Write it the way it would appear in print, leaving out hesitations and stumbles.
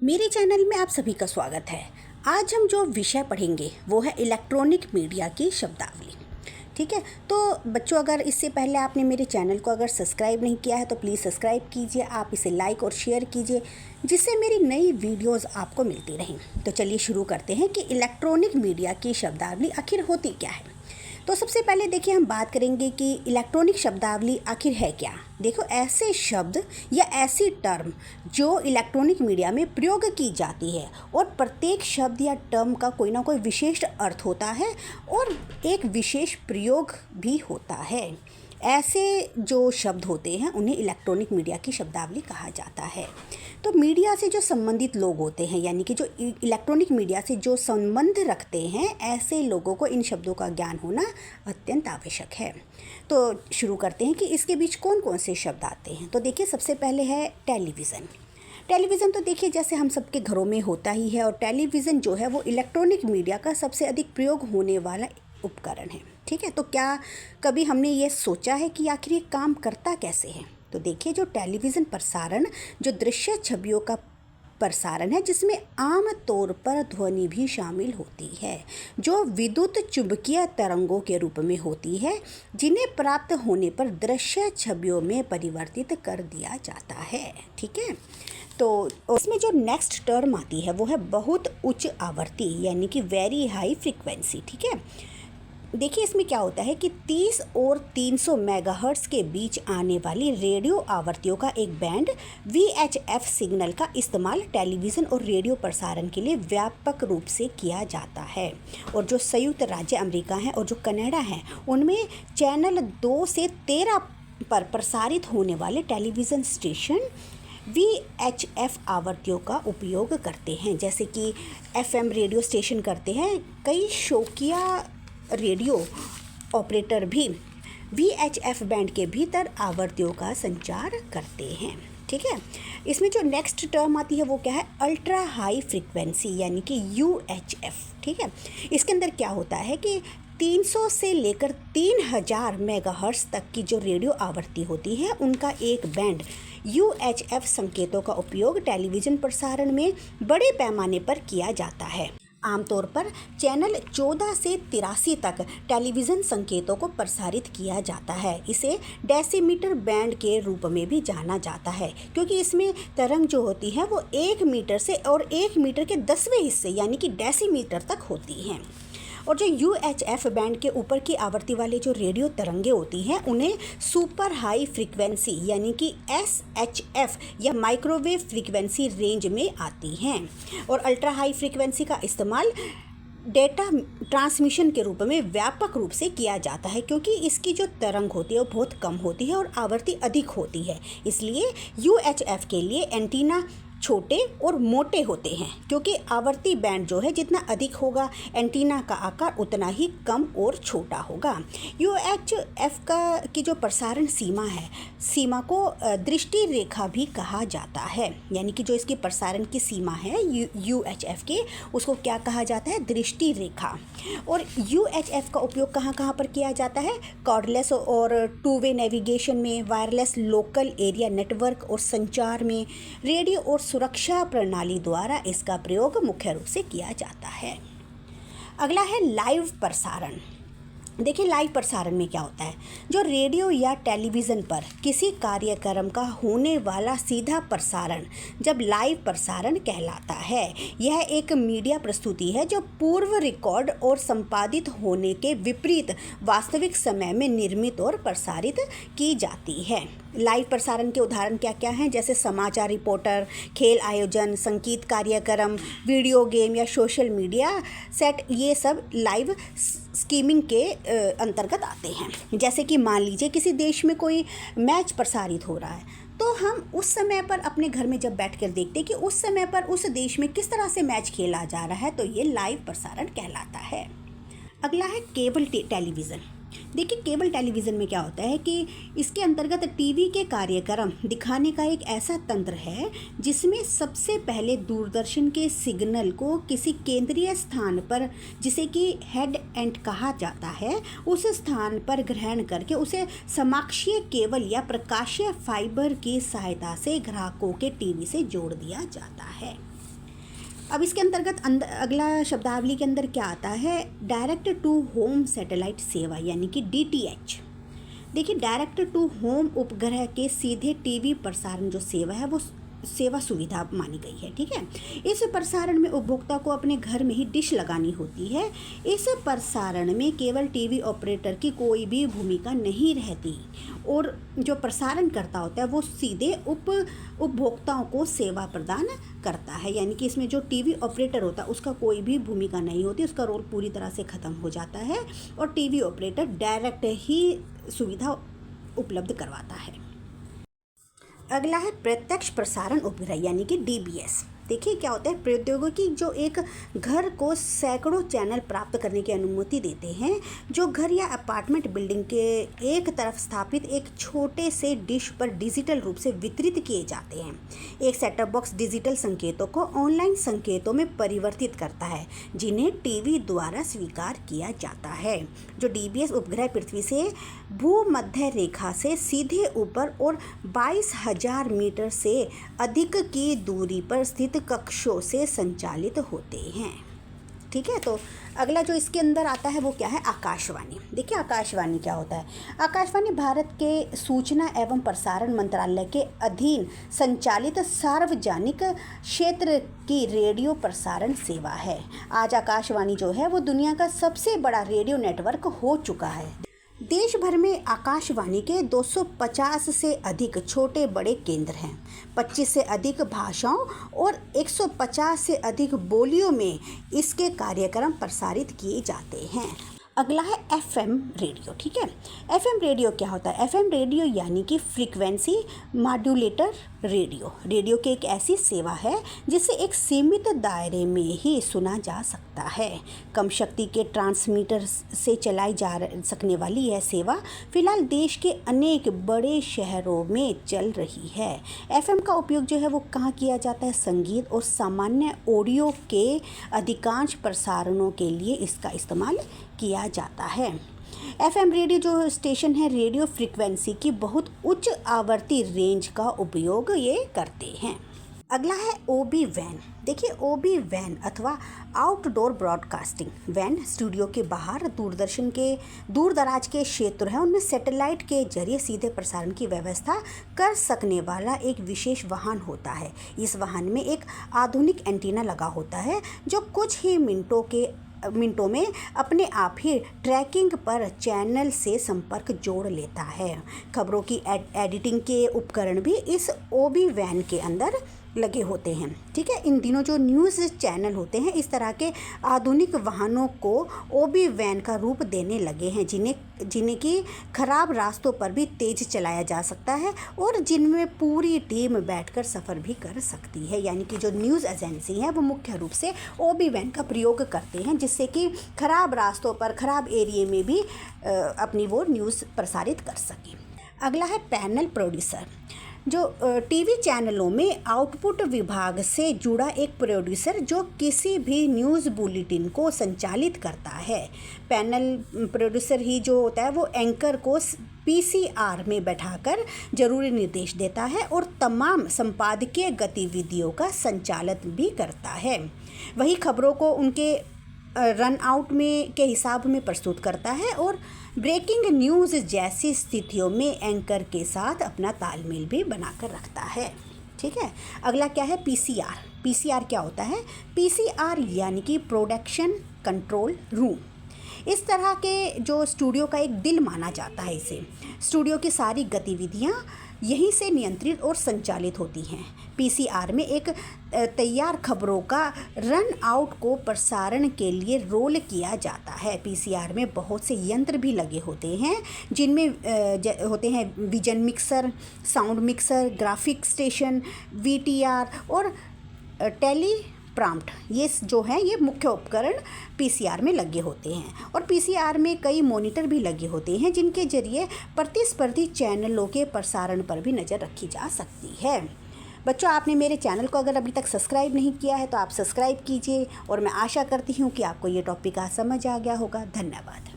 मेरे चैनल में आप सभी का स्वागत है। आज हम जो विषय पढ़ेंगे वो है इलेक्ट्रॉनिक मीडिया की शब्दावली। ठीक है, तो बच्चों अगर इससे पहले आपने मेरे चैनल को अगर सब्सक्राइब नहीं किया है तो प्लीज़ सब्सक्राइब कीजिए, आप इसे लाइक और शेयर कीजिए जिससे मेरी नई वीडियोस आपको मिलती रहें। तो चलिए शुरू करते हैं कि इलेक्ट्रॉनिक मीडिया की शब्दावली आखिर होती क्या है। तो सबसे पहले देखिए हम बात करेंगे कि इलेक्ट्रॉनिक शब्दावली आखिर है क्या। देखो, ऐसे शब्द या ऐसी टर्म जो इलेक्ट्रॉनिक मीडिया में प्रयोग की जाती है और प्रत्येक शब्द या टर्म का कोई ना कोई विशेष अर्थ होता है और एक विशेष प्रयोग भी होता है। ऐसे जो शब्द होते हैं उन्हें इलेक्ट्रॉनिक मीडिया की शब्दावली कहा जाता है। तो मीडिया से जो संबंधित लोग होते हैं, यानी कि जो इलेक्ट्रॉनिक मीडिया से जो संबंध रखते हैं, ऐसे लोगों को इन शब्दों का ज्ञान होना अत्यंत आवश्यक है। तो शुरू करते हैं कि इसके बीच कौन कौन से शब्द आते हैं। तो देखिए, सबसे पहले है टेलीविज़न। टेलीविज़न तो देखिए जैसे हम सबके घरों में होता ही है, और टेलीविज़न जो है वो इलेक्ट्रॉनिक मीडिया का सबसे अधिक प्रयोग होने वाला उपकरण है। ठीक है, तो क्या कभी हमने ये सोचा है कि आखिर ये काम करता कैसे है। तो देखिए, जो टेलीविज़न प्रसारण जो दृश्य छवियों का प्रसारण है जिसमें आम तौर पर ध्वनि भी शामिल होती है, जो विद्युत चुंबकीय तरंगों के रूप में होती है, जिन्हें प्राप्त होने पर दृश्य छवियों में परिवर्तित कर दिया जाता है। ठीक है, तो उसमें जो नेक्स्ट टर्म आती है वो है बहुत उच्च आवृत्ति, यानी कि वेरी हाई फ्रीक्वेंसी। ठीक है, देखिए इसमें क्या होता है कि 30 और 300 मेगाहर्ट्ज़ के बीच आने वाली रेडियो आवृत्तियों का एक बैंड VHF सिग्नल का इस्तेमाल टेलीविज़न और रेडियो प्रसारण के लिए व्यापक रूप से किया जाता है। और जो संयुक्त राज्य अमेरिका है और जो कनाडा है, उनमें चैनल 2 से 13 पर प्रसारित होने वाले टेलीविज़न स्टेशन VHF आवृत्तियों का उपयोग करते हैं, जैसे कि FM रेडियो स्टेशन करते हैं। कई शौकिया रेडियो ऑपरेटर भी VHF बैंड के भीतर आवृत्तियों का संचार करते हैं। ठीक है, इसमें जो नेक्स्ट टर्म आती है वो क्या है, अल्ट्रा हाई फ्रीक्वेंसी, यानी कि UHF। ठीक है, इसके अंदर क्या होता है कि 300 से लेकर 3000 मेगाहर्ट्ज़ तक की जो रेडियो आवृत्ति होती है उनका एक बैंड UHF संकेतों का उपयोग टेलीविज़न प्रसारण में बड़े पैमाने पर किया जाता है। आमतौर पर चैनल 14 से 83 तक टेलीविज़न संकेतों को प्रसारित किया जाता है। इसे डेसीमीटर बैंड के रूप में भी जाना जाता है, क्योंकि इसमें तरंग जो होती है वो 1 मीटर से और 1 मीटर के 10वें हिस्से यानी कि डेसीमीटर तक होती हैं। और जो UHF बैंड के ऊपर की आवृत्ति वाले जो रेडियो तरंगे होती हैं उन्हें सुपर हाई फ्रीक्वेंसी यानी कि SHF या माइक्रोवेव फ्रीक्वेंसी रेंज में आती हैं। और अल्ट्रा हाई फ्रीक्वेंसी का इस्तेमाल डेटा ट्रांसमिशन के रूप में व्यापक रूप से किया जाता है, क्योंकि इसकी जो तरंग होती है वो बहुत कम होती है और आवृत्ति अधिक होती है। इसलिए UHF के लिए एंटीना छोटे और मोटे होते हैं, क्योंकि आवर्ती बैंड जो है जितना अधिक होगा एंटीना का आकार उतना ही कम और छोटा होगा। UHF की जो प्रसारण सीमा को दृष्टि रेखा भी कहा जाता है, यानी कि जो इसकी प्रसारण की सीमा है UHF के, उसको क्या कहा जाता है, दृष्टि रेखा। और UHF का उपयोग कहाँ कहाँ पर किया जाता है, कॉर्डलेस और 2 वे नेविगेशन में, वायरलेस लोकल एरिया नेटवर्क और संचार में, रेडियो और सुरक्षा प्रणाली द्वारा इसका प्रयोग मुख्य रूप से किया जाता है। अगला है लाइव प्रसारण। देखिए, लाइव प्रसारण में क्या होता है, जो रेडियो या टेलीविज़न पर किसी कार्यक्रम का होने वाला सीधा प्रसारण जब लाइव प्रसारण कहलाता है। यह एक मीडिया प्रस्तुति है जो पूर्व रिकॉर्ड और संपादित होने के विपरीत वास्तविक समय में निर्मित और प्रसारित की जाती है। लाइव प्रसारण के उदाहरण क्या क्या हैं, जैसे समाचार रिपोर्टर, खेल आयोजन, संगीत कार्यक्रम, वीडियो गेम या सोशल मीडिया सेट, ये सब लाइव स्ट्रीमिंग के अंतर्गत आते हैं। जैसे कि मान लीजिए किसी देश में कोई मैच प्रसारित हो रहा है, तो हम उस समय पर अपने घर में जब बैठकर देखते हैं कि उस समय पर उस देश में किस तरह से मैच खेला जा रहा है, तो ये लाइव प्रसारण कहलाता है। अगला है केबल टेलीविज़न। देखिए, केबल टेलीविज़न में क्या होता है कि इसके अंतर्गत टीवी के कार्यक्रम दिखाने का एक ऐसा तंत्र है जिसमें सबसे पहले दूरदर्शन के सिग्नल को किसी केंद्रीय स्थान पर, जिसे कि हेड एंड कहा जाता है, उस स्थान पर ग्रहण करके उसे समाक्षीय केबल या प्रकाशीय फाइबर की सहायता से ग्राहकों के टीवी से जोड़ दिया जाता है। अब इसके अंतर्गत अगला शब्दावली के अंदर क्या आता है, डायरेक्ट टू होम सैटेलाइट सेवा यानी कि DTH। देखिए, डायरेक्ट टू होम उपग्रह के सीधे टीवी प्रसारण जो सेवा है वो सेवा सुविधा मानी गई है। ठीक है, इस प्रसारण में उपभोक्ता को अपने घर में ही डिश लगानी होती है। इस प्रसारण में केवल टीवी ऑपरेटर की कोई भी भूमिका नहीं रहती और जो प्रसारण करता होता है वो सीधे उपभोक्ताओं को सेवा प्रदान करता है। यानी कि इसमें जो टीवी ऑपरेटर होता है उसका कोई भी भूमिका नहीं होती, उसका रोल पूरी तरह से ख़त्म हो जाता है और टीवी ऑपरेटर डायरेक्ट ही सुविधा उपलब्ध करवाता है। अगला है प्रत्यक्ष प्रसारण उपग्रह यानी कि DBS। देखिए क्या होता है, प्रौद्योगिकी जो एक घर को सैकड़ों चैनल प्राप्त करने की अनुमति देते हैं, जो घर या अपार्टमेंट बिल्डिंग के एक तरफ स्थापित एक छोटे से डिश पर डिजिटल रूप से वितरित किए जाते हैं। एक सेटअप बॉक्स डिजिटल संकेतों को ऑनलाइन संकेतों में परिवर्तित करता है जिन्हें टीवी द्वारा स्वीकार किया जाता है। जो DBS उपग्रह पृथ्वी से भूमध्य रेखा से सीधे ऊपर और 22,000 मीटर से अधिक की दूरी पर स्थित कक्षों से संचालित होते हैं। ठीक है, तो अगला जो इसके अंदर आता है वो क्या है, आकाशवाणी। देखिए आकाशवाणी क्या होता है, आकाशवाणी भारत के सूचना एवं प्रसारण मंत्रालय के अधीन संचालित सार्वजनिक क्षेत्र की रेडियो प्रसारण सेवा है। आज आकाशवाणी जो है वो दुनिया का सबसे बड़ा रेडियो नेटवर्क हो चुका है। देश भर में आकाशवाणी के 250 से अधिक छोटे बड़े केंद्र हैं। 25 से अधिक भाषाओं और 150 से अधिक बोलियों में इसके कार्यक्रम प्रसारित किए जाते हैं। अगला है FM रेडियो। ठीक है, FM रेडियो क्या होता है, FM रेडियो यानी कि फ्रीक्वेंसी मॉड्यूलेटर रेडियो। रेडियो की एक ऐसी सेवा है जिसे एक सीमित दायरे में ही सुना जा सकता है। कम शक्ति के ट्रांसमीटर से चलाई जा सकने वाली यह सेवा फिलहाल देश के अनेक बड़े शहरों में चल रही है। FM का उपयोग जो है वो कहाँ किया जाता है, संगीत और सामान्य ऑडियो के अधिकांश प्रसारणों के लिए इसका इस्तेमाल किया जाता है। FM रेडियो जो स्टेशन है रेडियो फ्रीक्वेंसी की बहुत उच्च आवर्ती रेंज का उपयोग ये करते हैं। अगला है OB वैन। देखिए OB वैन अथवा आउटडोर ब्रॉडकास्टिंग वैन स्टूडियो के बाहर दूरदर्शन के दूर दराज के क्षेत्र है उनमें सैटेलाइट के जरिए सीधे प्रसारण की व्यवस्था कर सकने वाला एक विशेष वाहन होता है। इस वाहन में एक आधुनिक एंटीना लगा होता है जो कुछ ही मिनटों में अपने आप ही ट्रैकिंग पर चैनल से संपर्क जोड़ लेता है। खबरों की एडिटिंग के उपकरण भी इस OB वैन के अंदर लगे होते हैं। ठीक है, इन दिनों जो न्यूज़ चैनल होते हैं इस तरह के आधुनिक वाहनों को OB वैन का रूप देने लगे हैं जिन्हें कि खराब रास्तों पर भी तेज़ चलाया जा सकता है और जिनमें पूरी टीम बैठकर सफ़र भी कर सकती है। यानी कि जो न्यूज़ एजेंसी हैं वो मुख्य रूप से OB वैन का प्रयोग करते हैं जिससे कि खराब रास्तों पर खराब एरिया में भी अपनी वो न्यूज़ प्रसारित कर सकें। अगला है पैनल प्रोड्यूसर। जो टीवी चैनलों में आउटपुट विभाग से जुड़ा एक प्रोड्यूसर जो किसी भी न्यूज़ बुलेटिन को संचालित करता है। पैनल प्रोड्यूसर ही जो होता है वो एंकर को PCR में बैठाकर जरूरी निर्देश देता है और तमाम संपादकीय गतिविधियों का संचालन भी करता है। वही खबरों को उनके रन आउट में के हिसाब में प्रस्तुत करता है और ब्रेकिंग न्यूज़ जैसी स्थितियों में एंकर के साथ अपना तालमेल भी बनाकर रखता है। ठीक है, अगला क्या है, PCR क्या होता है, PCR यानी कि प्रोडक्शन कंट्रोल रूम। इस तरह के जो स्टूडियो का एक दिल माना जाता है इसे। स्टूडियो की सारी गतिविधियां यहीं से नियंत्रित और संचालित होती हैं। PCR में एक तैयार खबरों का रन आउट को प्रसारण के लिए रोल किया जाता है। PCR में बहुत से यंत्र भी लगे होते हैं जिनमें होते हैं vision mixer, sound mixer, graphic station, VTR और टेलीप्रॉम्प्ट। ये जो है ये मुख्य उपकरण PCR में लगे होते हैं और PCR में कई मॉनिटर भी लगे होते हैं जिनके जरिए प्रतिस्पर्धी चैनलों के प्रसारण पर भी नज़र रखी जा सकती है। बच्चों, आपने मेरे चैनल को अगर अभी तक सब्सक्राइब नहीं किया है तो आप सब्सक्राइब कीजिए और मैं आशा करती हूँ कि आपको ये टॉपिक आज समझ आ गया होगा। धन्यवाद।